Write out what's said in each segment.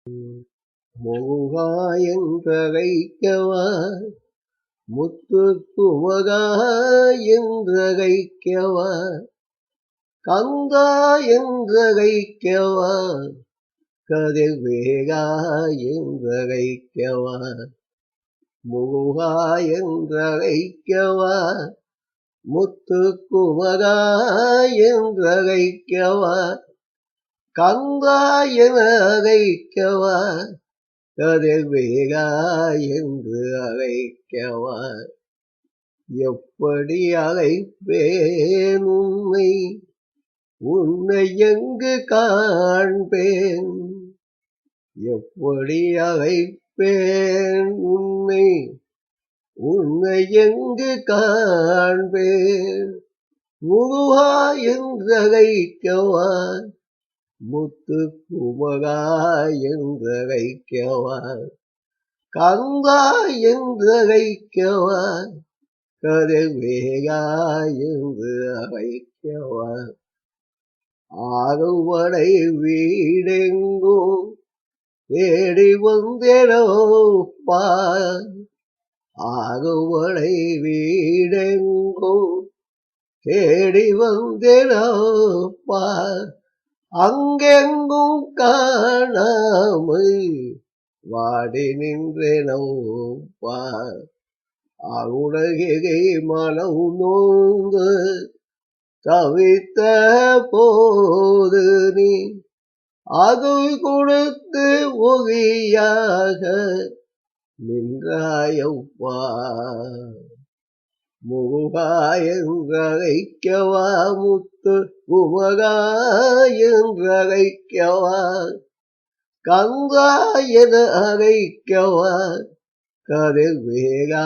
முருகா என்றழைக்கவா முத்துக்குமரா என்றழைக்கவா கந்தா என்றழைக்கவா கதிர்வேகா என்றழைக்கவா முருகா என்றழைக்கவா முத்துக்குமரா என்றழைக்கவா கந்தா என அழைக்கவா கதிர்வேகா என்று அழைக்கவா எப்படி அழைப்பேன் உன்னை உன்னை எங்கு காண்பேன் எப்படி அழைப்பேன் உன்னை உன்னை எங்கு காண்பேன் முருகா என்றழைக்கவா முத்துக்குமரா என்றழைக்கவா கந்தா என்றழைக்கவா கதிர்வேகா என்று அழைக்கவா ஆறுபடை வீடெங்கோ தேடி வந்தேனோப்பா ஆறுபடை வீடெங்கோ தேடி வந்தேனோப்பா அங்கெங்கும் காணாமல் வாடி நின்றேனோப்பா அருணகிரி மனம் நோந்து தவித்த போது நீ அது கொடுத்து ஒளியாக நின்றாயப்பா முருகா என்றழைக்கவா முத்து குமரா என்றழைக்கவா கந்தா என அழைக்கவா கதிர்வேகா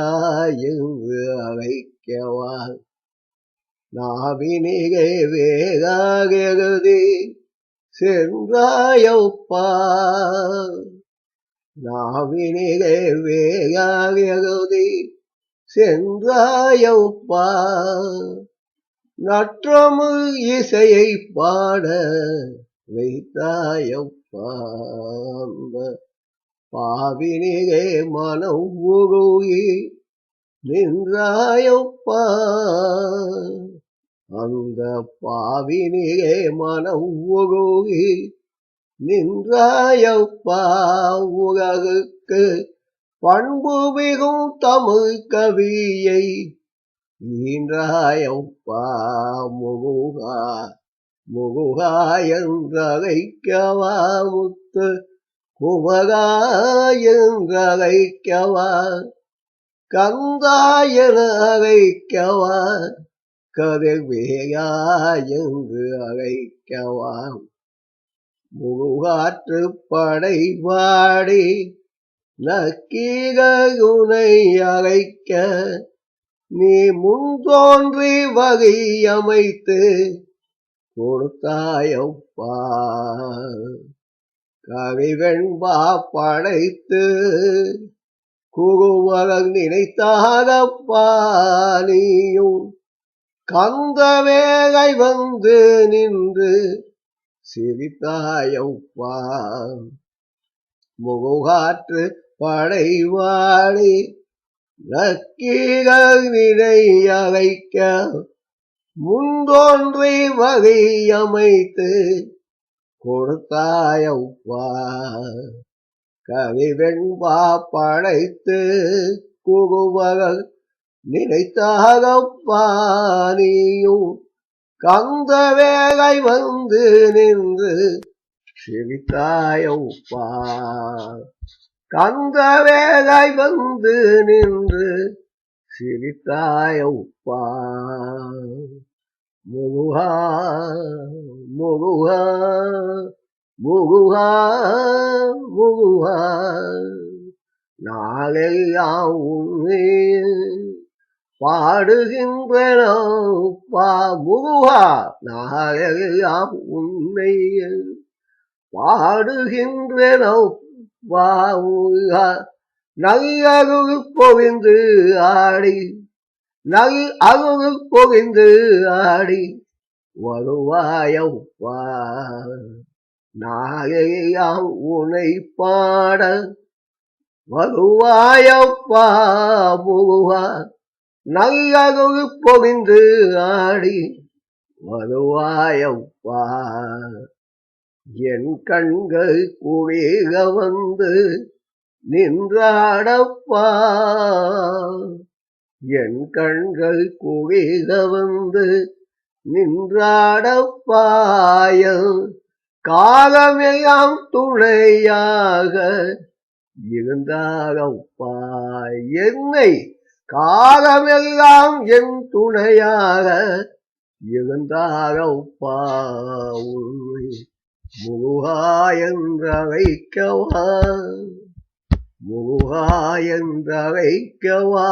என்று அழைக்கவா நாவினிகை வேகாகருதி சென்றாயப்பா நாவினிகை வேகாகருதி சென்றாயப்பா நற்றமிழ் இசையை பாட வைத்தாயப்பா பாவினிகை மனம் உருகி நின்றாயப்பா அந்த பாவினிகை மனம் உருகி நின்றாயப்பா உலகுக்கு பண்பு மிகும் தமிழ் கவியை ஈன்றாயப்பா முருகா முருகா என்றழைக்கவா முத்து குமரா என்றழைக்கவா கந்தா என அழைக்கவா கதிர்வேகா என்று அழைக்கவா முருகாற்று படை வாடி நக்கீரகுனை அழைக்க நீ முன் தோன்றி வகை அமைத்து கொடுத்தாயப்பா கவிவெண்பா படைத்து குருவரன் நினைத்தாகப்பா நீயும் கந்த வேகை வந்து நின்று சிரித்தாயப்பா முருகாற்று படைவாடி நக்கீரனை அழைக்க முன்தோன்றி வகை அமைத்து கொடுத்தாயப்பா கவிவெண்பா படைத்து குருவரன் நினைத்தாகப்பா நீயும் கந்த வேகை வந்து நின்று சிரித்தாயப்பா கந்த வேகை வந்து நின்று சிரித்தாயப்பா முருகா முருகா முருகா முருகா நாளெல்லாம் உன்னை பாடுகின்றனோப்பா முருகா நாளெல்லாம் உன்னை பாடுகின்றனோப்பா முருகா நல்லருள் பொழிந்து ஆடி நல் அருள் பொழிந்து ஆடி வருவாயப்பா நாகையாம் உனை பாட வருவாயப்பா முருகா நகையருள் பொழிந்து ஆடி வருவாயப்பா என் கண்கள் குளிர வந்து நின்றாடப்பா என் கண்கள் குளிர வந்து நின்றாடப்பாய காலமெல்லாம் துணையாக இருந்தாரப்பா என்னை காலமெல்லாம் என் துணையாக இருந்தாரப்பா உன்னை முருகா என்றழைக்கவா முருகா என்றழைக்கவா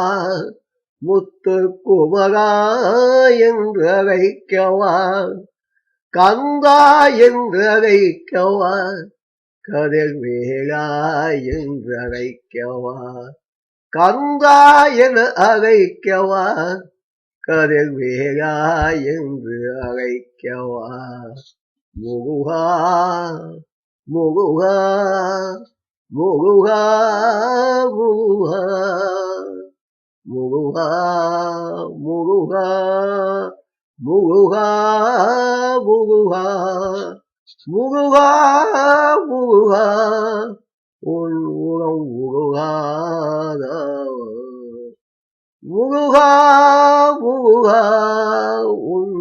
முத்து குமரா என்றழைக்கவா கந்தா என்றழைக்கவா கதிர் வேளா என்றழைக்கவா கந்தா என அழைக்கவா கதிர் வேளா என்று அழைக்கவா முருகா முருகா முருகா முருகா முருகா முருகா முருகா முருகா முருகா முருகா உன் உரம் முருகாத முருகா முருகா உன்